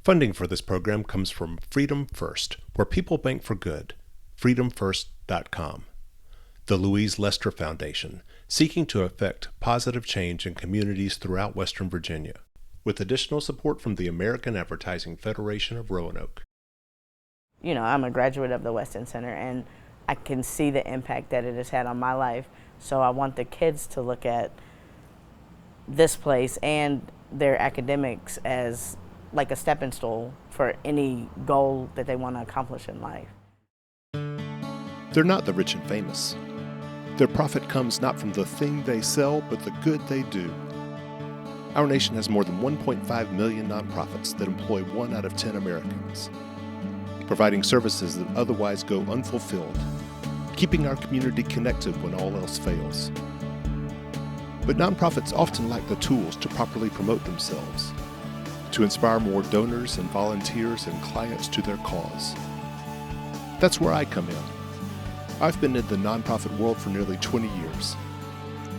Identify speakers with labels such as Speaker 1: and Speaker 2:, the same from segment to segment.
Speaker 1: Funding for this program comes from Freedom First, where people bank for good. freedomfirst.com. The Louise Lester Foundation, seeking to effect positive change in communities throughout Western Virginia, with additional support from the American Advertising Federation of Roanoke.
Speaker 2: You know, I'm a graduate of the Weston Center, and I can see the impact that it has had on my life. So I want the kids to look at this place and their academics as like a stepping stone for any goal that they want to accomplish in life.
Speaker 1: They're not the rich and famous. Their profit comes not from the thing they sell, but the good they do. Our nation has more than 1.5 million nonprofits that employ 1 out of 10 Americans, providing services that otherwise go unfulfilled, keeping our community connected when all else fails. But nonprofits often lack the tools to properly promote themselves, to inspire more donors and volunteers and clients to their cause. That's where I come in. I've been in the nonprofit world for nearly 20 years.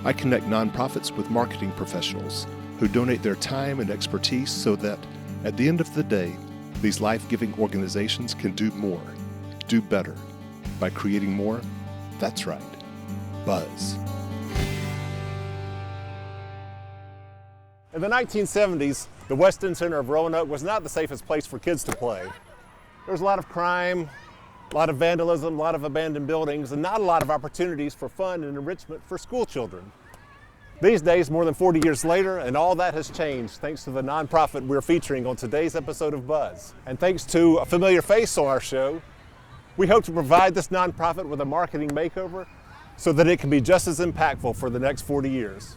Speaker 1: I connect nonprofits with marketing professionals who donate their time and expertise so that, at the end of the day, these life-giving organizations can do more, do better, by creating more, that's right, buzz.
Speaker 3: In the 1970s, the Weston Center of Roanoke was not the safest place for kids to play. There was a lot of crime, a lot of vandalism, a lot of abandoned buildings, and not a lot of opportunities for fun and enrichment for school children. These days, more than 40 years later, and all that has changed thanks to the nonprofit we're featuring on today's episode of Buzz. And thanks to a familiar face on our show, we hope to provide this nonprofit with a marketing makeover so that it can be just as impactful for the next 40 years.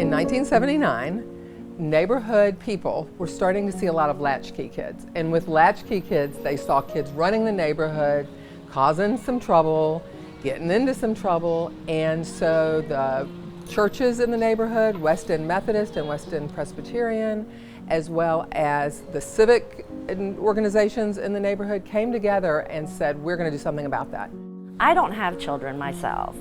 Speaker 4: In 1979, neighborhood people were starting to see a lot of latchkey kids. And with latchkey kids, they saw kids running the neighborhood, causing some trouble, getting into some trouble. And so the churches in the neighborhood, Weston Methodist and Weston Presbyterian, as well as the civic organizations in the neighborhood came together and said, we're going to do something about that.
Speaker 5: I don't have children myself.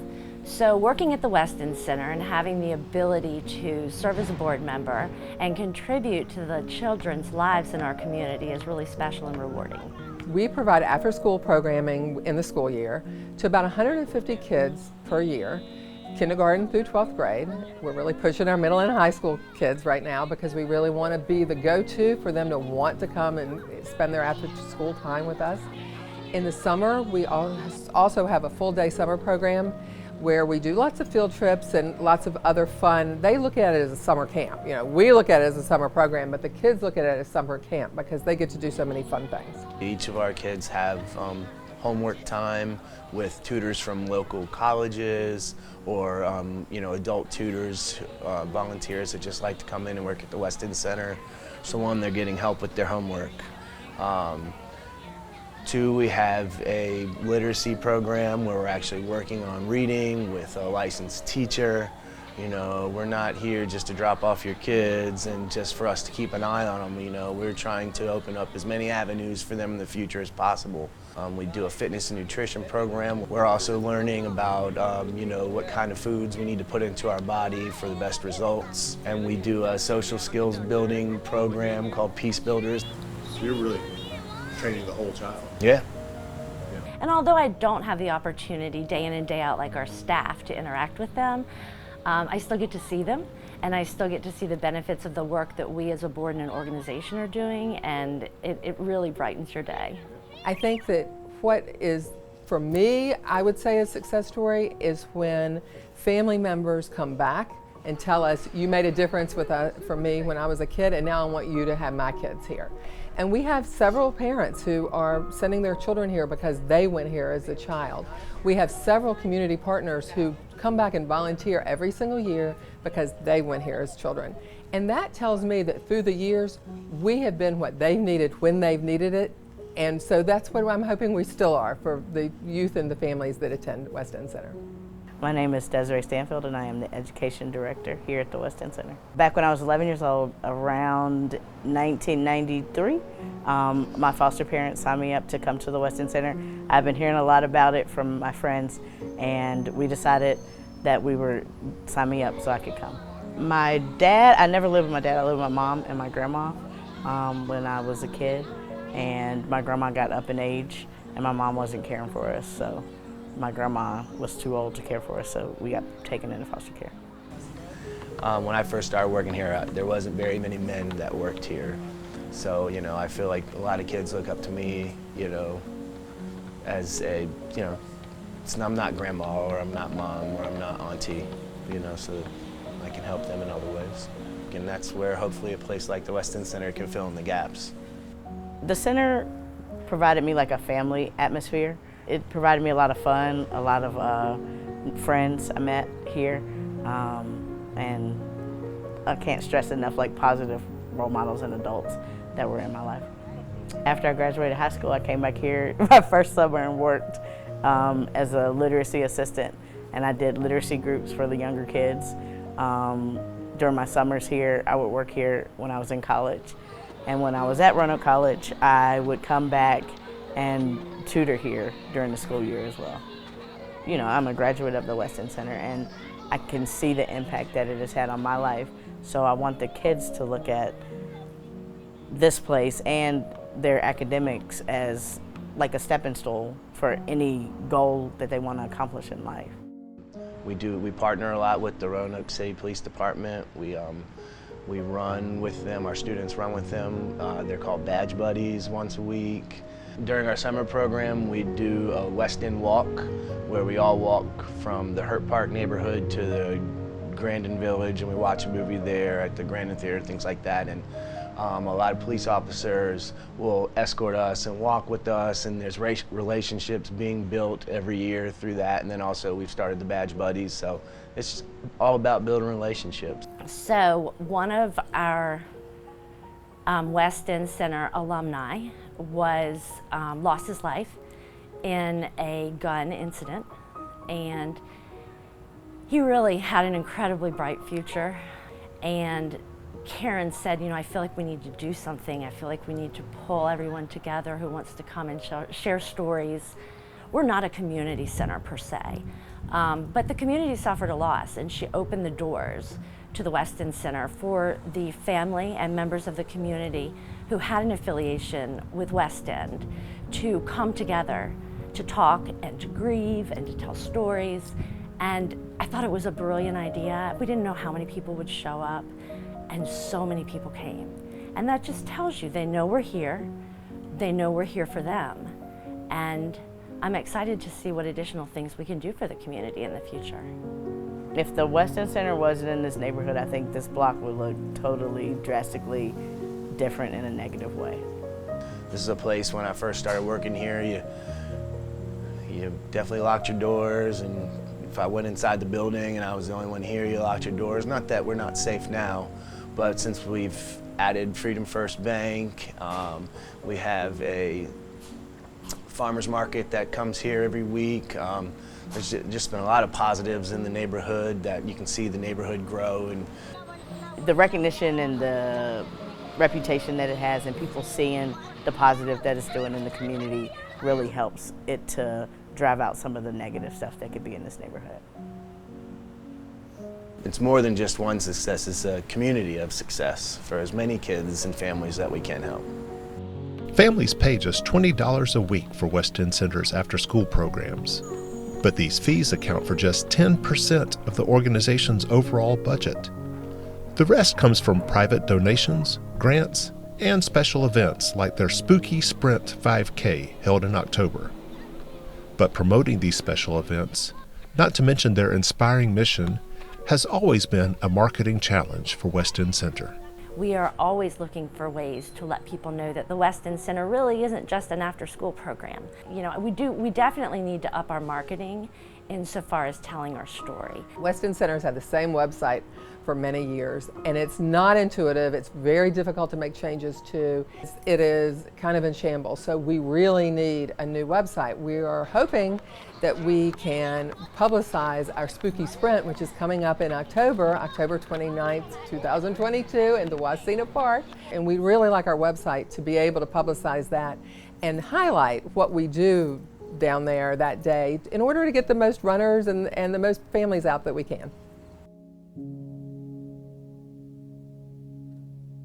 Speaker 5: So working at the Weston Center and having the ability to serve as a board member and contribute to the children's lives in our community is really special and rewarding.
Speaker 4: We provide after-school programming in the school year to about 150 kids per year, kindergarten through 12th grade. We're really pushing our middle and high school kids right now because we really want to be the go-to for them to want to come and spend their after-school time with us. In the summer, we also have a full-day summer program where we do lots of field trips and lots of other fun. They look at it as a summer camp. You know, we look at it as a summer program, but the kids look at it as summer camp because they get to do so many fun things.
Speaker 6: Each of our kids have homework time with tutors from local colleges or adult tutors, volunteers that just like to come in and work at the Weston Center. So one, they're getting help with their homework. 2, we have a literacy program where we're actually working on reading with a licensed teacher. You know, we're not here just to drop off your kids and just for us to keep an eye on them. You know, we're trying to open up as many avenues for them in the future as possible. We do a fitness and nutrition program. We're also learning about, what kind of foods we need to put into our body for the best results. And we do a social skills building program called Peace Builders.
Speaker 1: So you're really training the whole child.
Speaker 6: Yeah.
Speaker 5: And although I don't have the opportunity day in and day out like our staff to interact with them, I still get to see them and I still get to see the benefits of the work that we as a board and an organization are doing, and it really brightens your day.
Speaker 4: I think that what is, for me, I would say a success story is when family members come back and tell us, you made a difference for me when I was a kid, and now I want you to have my kids here. And we have several parents who are sending their children here because they went here as a child. We have several community partners who come back and volunteer every single year because they went here as children. And that tells me that through the years, we have been what they've needed when they've needed it. And so that's what I'm hoping we still are for the youth and the families that attend Weston Center.
Speaker 2: My name is Desiree Stanfield, and I am the Education Director here at the Weston Center. Back when I was 11 years old, around 1993, my foster parents signed me up to come to the Weston Center. I've been hearing a lot about it from my friends, and we decided that we were sign me up so I could come. My dad, I never lived with my dad. I lived with my mom and my grandma when I was a kid. And my grandma got up in age and my mom wasn't caring for us. So my grandma was too old to care for us, so we got taken into foster care.
Speaker 6: When I first started working here, there wasn't very many men that worked here. So, I feel like a lot of kids look up to me, as a, I'm not grandma or I'm not mom or I'm not auntie, so I can help them in other ways. And that's where hopefully a place like the West End Center can fill in the gaps.
Speaker 2: The center provided me like a family atmosphere. It provided me a lot of fun, a lot of friends I met here, and I can't stress enough like positive role models and adults that were in my life. After I graduated high school, I came back here my first summer and worked as a literacy assistant, and I did literacy groups for the younger kids. During my summers here, I would work here when I was in college. And when I was at Roanoke College, I would come back and tutor here during the school year as well. I'm a graduate of the West End Center, and I can see the impact that it has had on my life. So I want the kids to look at this place and their academics as like a stepping stone for any goal that they want to accomplish in life.
Speaker 6: We partner a lot with the Roanoke City Police Department. We run with them, our students run with them. They're called Badge Buddies once a week. During our summer program, we do a West End walk where we all walk from the Hurt Park neighborhood to the Grandin Village, and we watch a movie there at the Grandin Theater, things like that. And a lot of police officers will escort us and walk with us, and there's relationships being built every year through that. And then also we've started the Badge Buddies, so it's all about building relationships.
Speaker 5: So one of our West End Center alumni was lost his life in a gun incident, and he really had an incredibly bright future. And Karen said, I feel like we need to do something. I feel like we need to pull everyone together who wants to come and share stories. We're not a community center per se, but the community suffered a loss, and she opened the doors to the West End Center for the family and members of the community who had an affiliation with West End to come together to talk and to grieve and to tell stories. And I thought it was a brilliant idea. We didn't know how many people would show up, and so many people came. And that just tells you they know we're here, they know we're here for them. And I'm excited to see what additional things we can do for the community in the future.
Speaker 2: If the West End Center wasn't in this neighborhood, I think this block would look totally, drastically different in a negative way.
Speaker 6: This is a place, when I first started working here, you definitely locked your doors, and if I went inside the building and I was the only one here, you locked your doors. Not that we're not safe now, but since we've added Freedom First Bank, we have a farmers market that comes here every week. There's just been a lot of positives in the neighborhood that you can see the neighborhood grow. And
Speaker 2: the recognition and the reputation that it has, and people seeing the positive that it's doing in the community, really helps it to drive out some of the negative stuff that could be in this neighborhood.
Speaker 6: It's more than just one success, it's a community of success for as many kids and families that we can help.
Speaker 1: Families pay just $20 a week for West End Center's after-school programs. But these fees account for just 10% of the organization's overall budget. The rest comes from private donations, grants, and special events like their Spooky Sprint 5K held in October. But promoting these special events, not to mention their inspiring mission, has always been a marketing challenge for West End Center.
Speaker 5: We are always looking for ways to let people know that the West End Center really isn't just an after-school program. We definitely need to up our marketing insofar as telling our story.
Speaker 4: West End Center's had the same website for many years, and it's not intuitive. It's very difficult to make changes to. It is kind of in shambles, so we really need a new website. We are hoping that we can publicize our Spooky Sprint, which is coming up in October 29th, 2022 in the Wasena Park. And we'd really like our website to be able to publicize that and highlight what we do down there that day in order to get the most runners and the most families out that we can.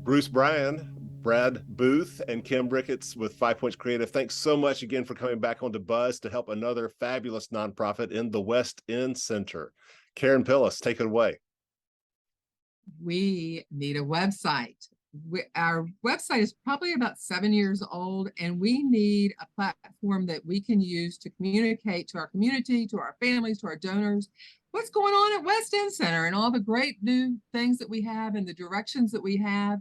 Speaker 3: Bruce Bryan, Brad Booth, and Kim Ricketts with 5 Points Creative. Thanks so much again for coming back onto Buzz to help another fabulous nonprofit in the West End Center. Karen Pillis, take it away.
Speaker 4: We need a website. Our website is probably about 7 years old, and we need a platform that we can use to communicate to our community, to our families, to our donors, what's going on at West End Center and all the great new things that we have and the directions that we have.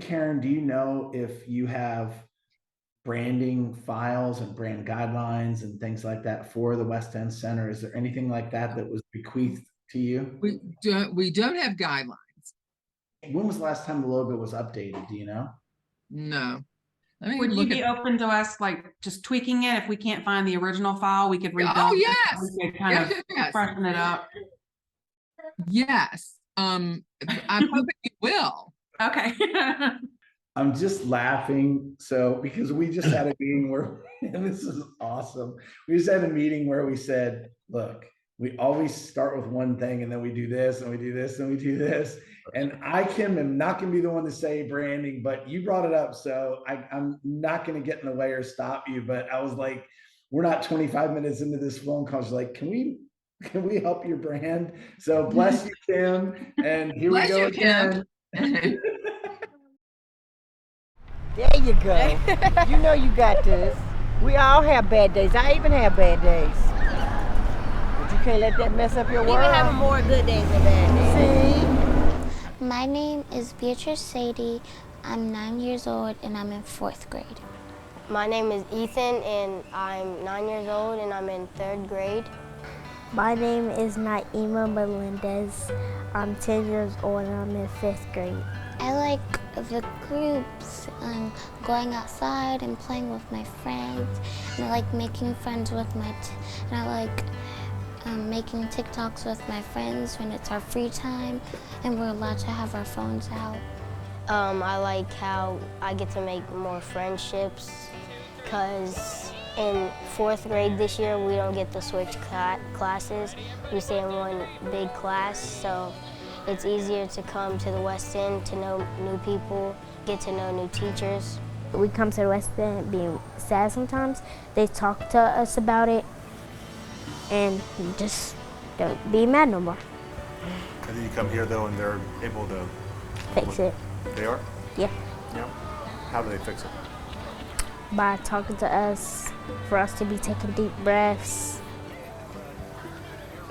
Speaker 7: Karen, do you know if you have branding files and brand guidelines and things like that for the West End Center? Is there anything like that that was bequeathed to you?
Speaker 4: We don't have guidelines.
Speaker 7: When was the last time the logo was updated? Do you know?
Speaker 4: No.
Speaker 8: Would you be open to us like just tweaking it? If we can't find the original file, we could rebuild
Speaker 4: Oh,
Speaker 8: it.
Speaker 4: yes.
Speaker 8: We could kind of freshen it up.
Speaker 4: Yes. I'm hoping you will.
Speaker 8: Okay.
Speaker 7: I'm just laughing. So, because we just had a meeting where, and this is awesome. We just had a meeting where we said, look, we always start with one thing and then we do this and we do this and we do this. And I, Kim, am not going to be the one to say branding, but you brought it up. So I'm not going to get in the way or stop you. But I was like, we're not 25 minutes into this phone call. She's like, can we help your brand? So bless you, Kim. And here we go again.
Speaker 9: There you go. You know you got this. We all have bad days. I even have bad days. But you can't let that mess up your world.
Speaker 10: Even having more good days than bad days.
Speaker 9: See?
Speaker 11: My name is Beatrice Sadie. I'm 9 years old and I'm in 4th grade.
Speaker 10: My name is Ethan and I'm 9 years old and I'm in 3rd grade.
Speaker 11: My name is Naima Melendez. I'm 10 years old and I'm in 5th grade. I like the groups and going outside and playing with my friends. And I like making friends with and I like making TikToks with my friends when it's our free time and we're allowed to have our phones out.
Speaker 10: I like how I get to make more friendships because in 4th grade this year we don't get to switch classes. We stay in one big class, so it's easier to come to the West End to know new people, get to know new teachers.
Speaker 11: We come to the West End being sad sometimes. They talk to us about it and just don't be mad no more.
Speaker 3: And then you come here though and they're able to
Speaker 11: Fix it.
Speaker 3: They are?
Speaker 11: Yeah.
Speaker 3: Yeah. How do they fix it?
Speaker 11: By talking to us, for us to be taking deep breaths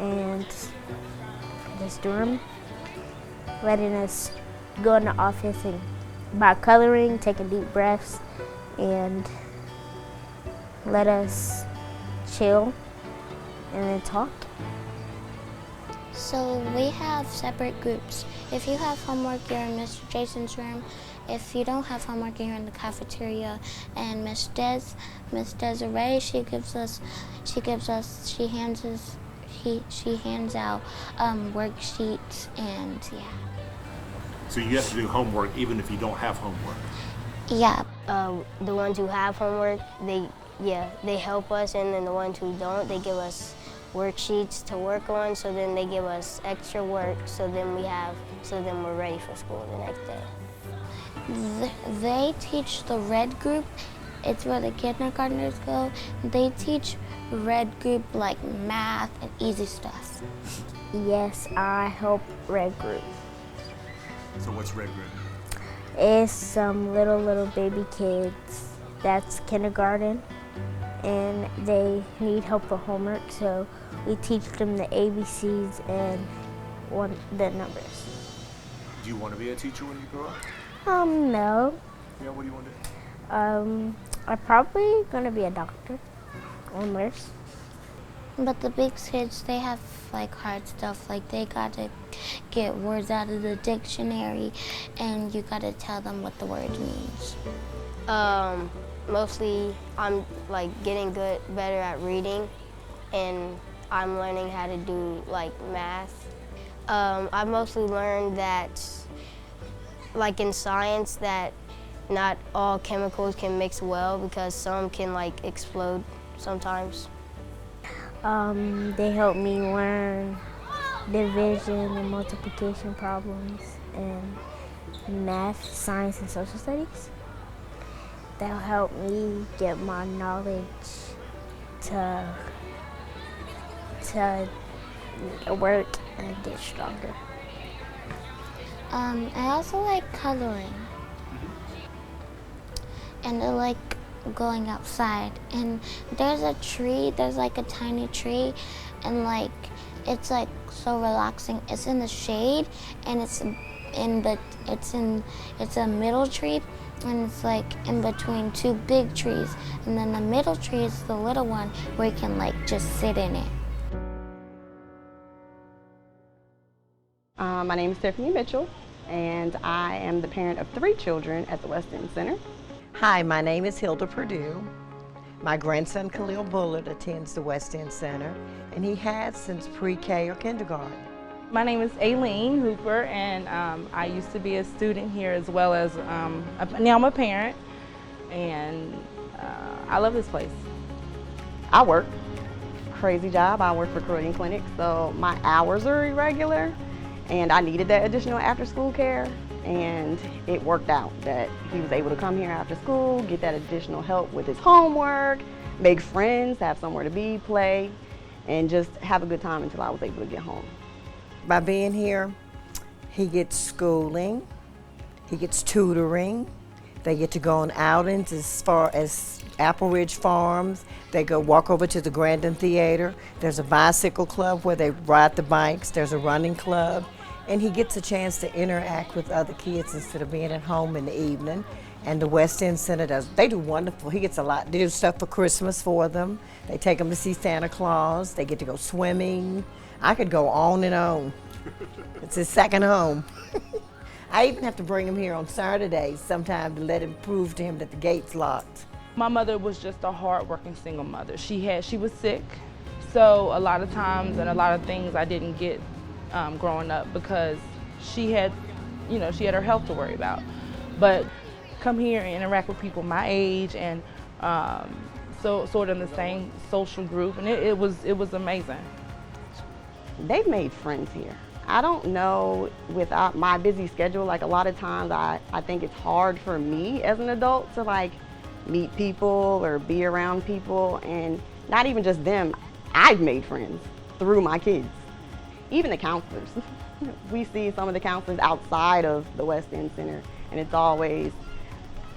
Speaker 11: and just doing, letting us go in the office and by coloring, taking deep breaths and let us chill and then talk. So we have separate groups. If you have homework, you're in Mr. Jason's room. If you don't have homework, you're in the cafeteria. And Miss Desiree, she hands out worksheets and yeah.
Speaker 3: So you have to do homework even if you don't have homework?
Speaker 11: Yeah.
Speaker 10: The ones who have homework, they help us, and then the ones who don't, they give us worksheets to work on, so then they give us extra work, so then we're ready for school the next day.
Speaker 11: They teach the red group. It's where the kindergartners go. They teach red group like math and easy stuff. Yes, I help red group.
Speaker 3: So what's red group?
Speaker 11: It's some little baby kids. That's kindergarten, and they need help for homework, so we teach them the ABCs and the numbers.
Speaker 3: Do you want to be a teacher when you grow up?
Speaker 11: No.
Speaker 3: Yeah, what do you want to do?
Speaker 11: I'm probably gonna be a doctor or nurse. But the big kids, they have like hard stuff, like they gotta get words out of the dictionary and you gotta tell them what the word means.
Speaker 10: Mostly I'm like getting better at reading, and I'm learning how to do like math. I mostly learned that like in science that not all chemicals can mix well because some can like explode sometimes.
Speaker 11: They help me learn division and multiplication problems and math, science, and social studies. That'll help me get my knowledge to work and get stronger.
Speaker 10: I also like coloring. And I like going outside. And there's a tree, there's like a tiny tree, and like it's like so relaxing. It's in the shade, and it's a middle tree, and it's like in between two big trees. And then the middle tree is the little one where you can like just sit in it.
Speaker 12: My name is Tiffany Mitchell, and I am the parent of 3 children at the West End Center.
Speaker 9: Hi, my name is Hilda Purdue. My grandson Khalil Bullard attends the West End Center, and he has since pre-K or kindergarten.
Speaker 13: My name is Aileen Hooper, and I used to be a student here as well as now I'm a parent, and I love this place.
Speaker 12: I work, crazy job, I work for Caribbean Clinic, so my hours are irregular, and I needed that additional after-school care, and it worked out that he was able to come here after school, get that additional help with his homework, make friends, have somewhere to be, play, and just have a good time until I was able to get home.
Speaker 9: By being here, he gets schooling, he gets tutoring, they get to go on outings as far as Apple Ridge Farms, they go walk over to the Grandin Theater, there's a bicycle club where they ride the bikes, there's a running club, and he gets a chance to interact with other kids instead of being at home in the evening. And the West End Center they do wonderful. He gets a lot, they do stuff for Christmas for them. They take them to see Santa Claus, they get to go swimming. I could go on and on. It's his second home. I even have to bring him here on Saturdays sometime to let him prove to him that the gate's locked.
Speaker 13: My mother was just a hard-working single mother. She was sick, so a lot of times and a lot of things I didn't get growing up because she had her health to worry about. But come here and interact with people my age and so sort of in the same social group, and it was amazing.
Speaker 12: They've made friends here. I don't know, with my busy schedule, like a lot of times I think it's hard for me as an adult to like meet people or be around people, and not even just them. I've made friends through my kids. Even the counselors. We see some of the counselors outside of the West End Center, and it's always,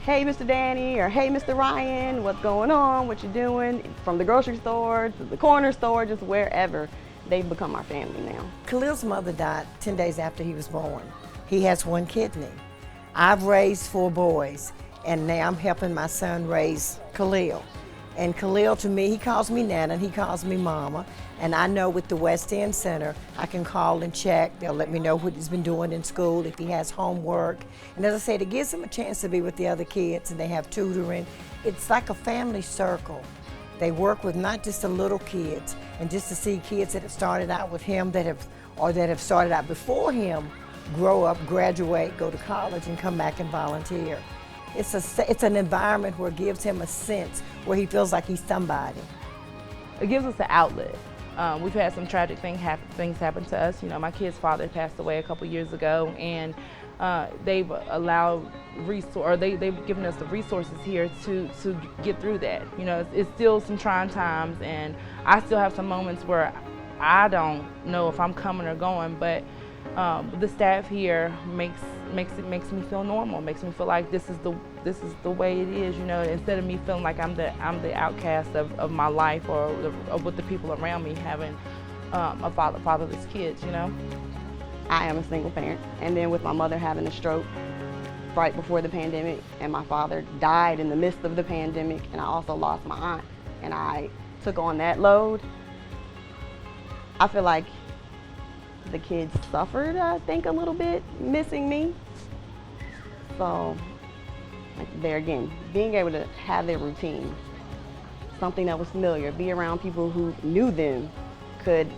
Speaker 12: hey, Mr. Danny, or hey, Mr. Ryan, what's going on, what you doing? From the grocery store to the corner store, just wherever. They've become our family now.
Speaker 9: Khalil's mother died 10 days after he was born. He has 1 kidney. I've raised 4 boys, and now I'm helping my son raise Khalil. And Khalil, to me, he calls me Nana, and he calls me Mama. And I know with the West End Center, I can call and check. They'll let me know what he's been doing in school, if he has homework. And as I said, it gives him a chance to be with the other kids, and they have tutoring. It's like a family circle. They work with not just the little kids, and just to see kids that have started out with him that have started out before him grow up, graduate, go to college, and come back and volunteer. It's an environment where it gives him a sense where he feels like he's somebody.
Speaker 13: It gives us an outlet. We've had some tragic things happen to us. You know, my kid's father passed away a couple years ago, and they've allowed they've given us the resources here to get through that. You know, it's still some trying times, and I still have some moments where I don't know if I'm coming or going, but the staff here makes me feel normal. Makes me feel like this is the way it is. You know, instead of me feeling like I'm the outcast of my life or with the people around me having a fatherless kids. You know.
Speaker 12: I am a single parent, and then with my mother having a stroke right before the pandemic, and my father died in the midst of the pandemic, and I also lost my aunt, and I took on that load. I feel like the kids suffered, I think, a little bit, missing me. So, like there again, being able to have their routine, something that was familiar, be around people who knew them,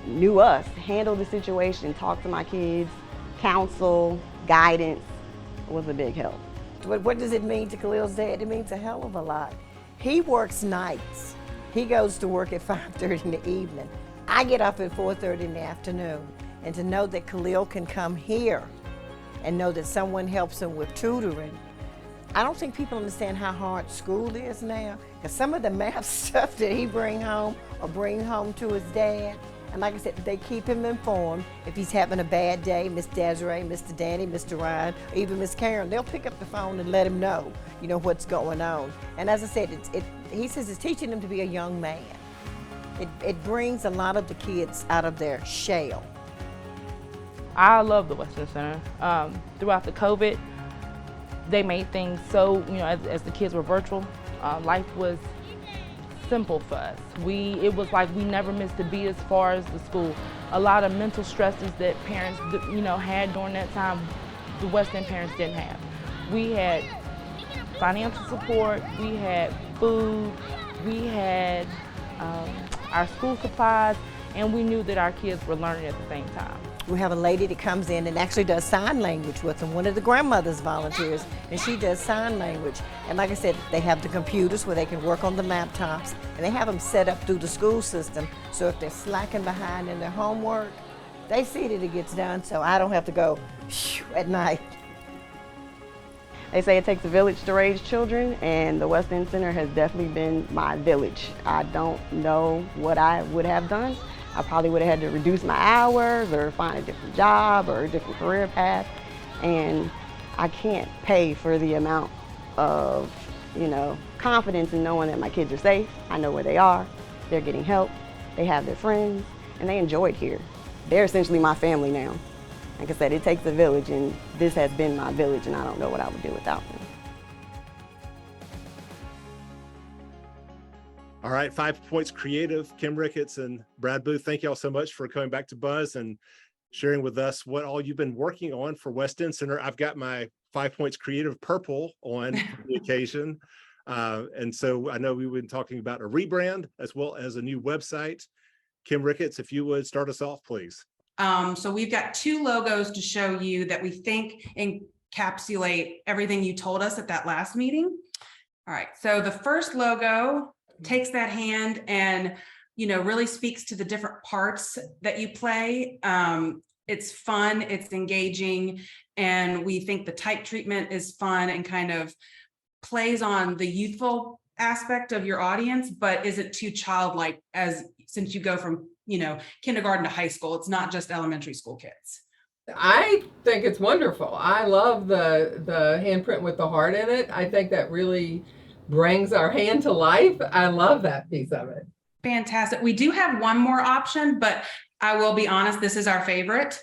Speaker 12: knew us, handle the situation, talk to my kids, counsel, guidance, was a big help.
Speaker 9: What does it mean to Khalil's dad? It means a hell of a lot. He works nights. He goes to work at 5:30 in the evening. I get up at 4:30 in the afternoon. And to know that Khalil can come here and know that someone helps them with tutoring. I don't think people understand how hard school is now, because some of the math stuff that he bring home to his dad, and like I said, they keep him informed. If he's having a bad day, Miss Desiree, Mr. Danny, Mr. Ryan, or even Miss Karen, they'll pick up the phone and let him know, what's going on. And as I said, he says it's teaching them to be a young man. It brings a lot of the kids out of their shell.
Speaker 13: I love the Western Center. Throughout the COVID, they made things so, as the kids were virtual, life was simple for us. It was like we never missed a beat as far as the school. A lot of mental stresses that parents, had during that time, the Western parents didn't have. We had financial support, we had food, we had our school supplies, and we knew that our kids were learning at the same time.
Speaker 9: We have a lady that comes in and actually does sign language with them. One of the grandmothers volunteers, and she does sign language. And like I said, they have the computers where they can work on the laptops, and they have them set up through the school system. So if they're slacking behind in their homework, they see that it gets done, so I don't have to go at night.
Speaker 12: They say it takes a village to raise children, and the West End Center has definitely been my village. I don't know what I would have done. I probably would have had to reduce my hours or find a different job or a different career path. And I can't pay for the amount of, confidence in knowing that my kids are safe. I know where they are, they're getting help, they have their friends, and they enjoy it here. They're essentially my family now. Like I said, it takes a village, and this has been my village, and I don't know what I would do without them.
Speaker 3: All right, 5 Points Creative, Kim Ricketts and Brad Booth, thank y'all so much for coming back to Buzz and sharing with us what all you've been working on for West End Center. I've got my 5 Points Creative purple on for the occasion. And so I know we've been talking about a rebrand as well as a new website. Kim Ricketts, if you would start us off, please.
Speaker 8: So we've got 2 logos to show you that we think encapsulate everything you told us at that last meeting. All right, so the first logo takes that hand and, really speaks to the different parts that you play. It's fun, it's engaging, and we think the type treatment is fun and kind of plays on the youthful aspect of your audience, but isn't too childlike since you go from, kindergarten to high school. It's not just elementary school kids.
Speaker 4: I think it's wonderful. I love the handprint with the heart in it. I think that really brings our hand to life. I love that piece of it.
Speaker 8: Fantastic. We do have one more option, but I will be honest, this is our favorite.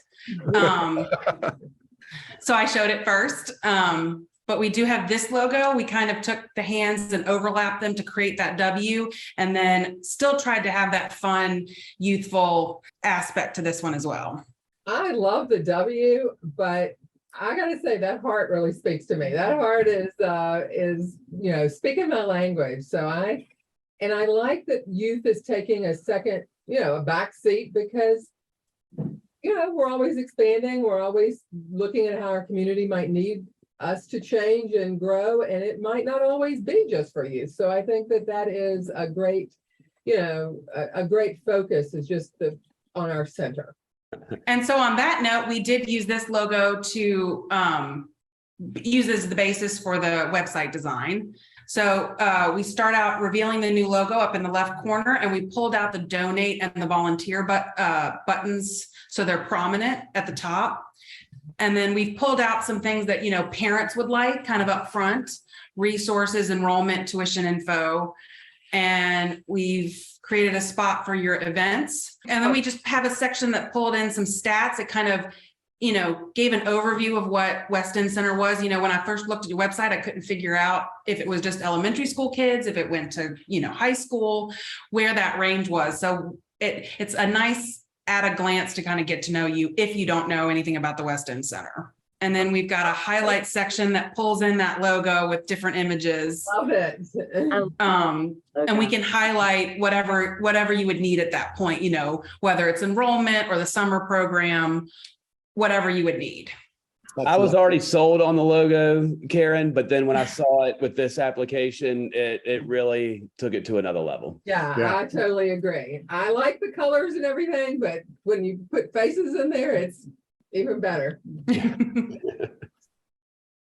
Speaker 8: So I showed it first. But we do have this logo. We kind of took the hands and overlapped them to create that W, and then still tried to have that fun, youthful aspect to this one as well.
Speaker 4: I love the W, but I gotta say that heart really speaks to me. That heart is speaking my language. So I like that youth is taking a second, a back seat, because we're always expanding. We're always looking at how our community might need us to change and grow, and it might not always be just for youth. So I think that is a great, a great focus is just on our center.
Speaker 8: And so on that note, we did use this logo to use as the basis for the website design. So we start out revealing the new logo up in the left corner, and we pulled out the donate and the volunteer buttons so they're prominent at the top. And then we've pulled out some things that, parents would like kind of up front: resources, enrollment, tuition info. And we've created a spot for your events. And then we just have a section that pulled in some stats. It kind of, gave an overview of what West End Center was. When I first looked at your website, I couldn't figure out if it was just elementary school kids, if it went to, high school, where that range was. So it's a nice at a glance to kind of get to know you if you don't know anything about the West End Center. And then we've got a highlight section that pulls in that logo with different images.
Speaker 4: Love it.
Speaker 8: And we can highlight whatever you would need at that point, whether it's enrollment or the summer program, whatever you would need.
Speaker 14: I was already sold on the logo, Karen, but then when I saw it with this application, it really took it to another level.
Speaker 4: Yeah, I totally agree. I like the colors and everything, but when you put faces in there, even better.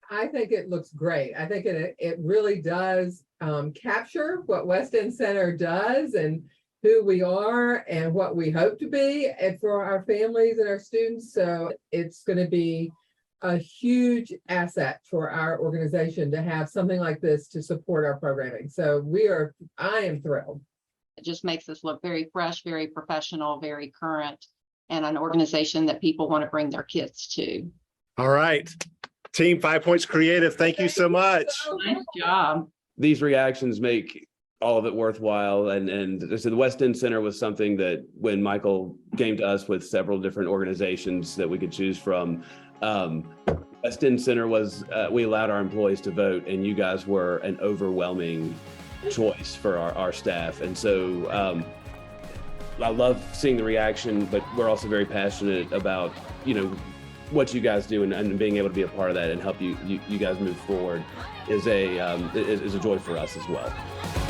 Speaker 4: I think it looks great. I think it really does capture what West End Center does and who we are and what we hope to be and for our families and our students. So it's going to be a huge asset for our organization to have something like this to support our programming. So I am thrilled.
Speaker 15: It just makes us look very fresh, very professional, very current, and an organization that people want to bring their kids to.
Speaker 3: All right. Team 5 Points Creative, thank you so much.
Speaker 15: Nice job.
Speaker 14: These reactions make all of it worthwhile. And so the West End Center was something that when Michael came to us with several different organizations that we could choose from, West End Center was, we allowed our employees to vote, and you guys were an overwhelming choice for our staff. And so I love seeing the reaction, but we're also very passionate about, what you guys do and being able to be a part of that and help you guys move forward is a joy for us as well.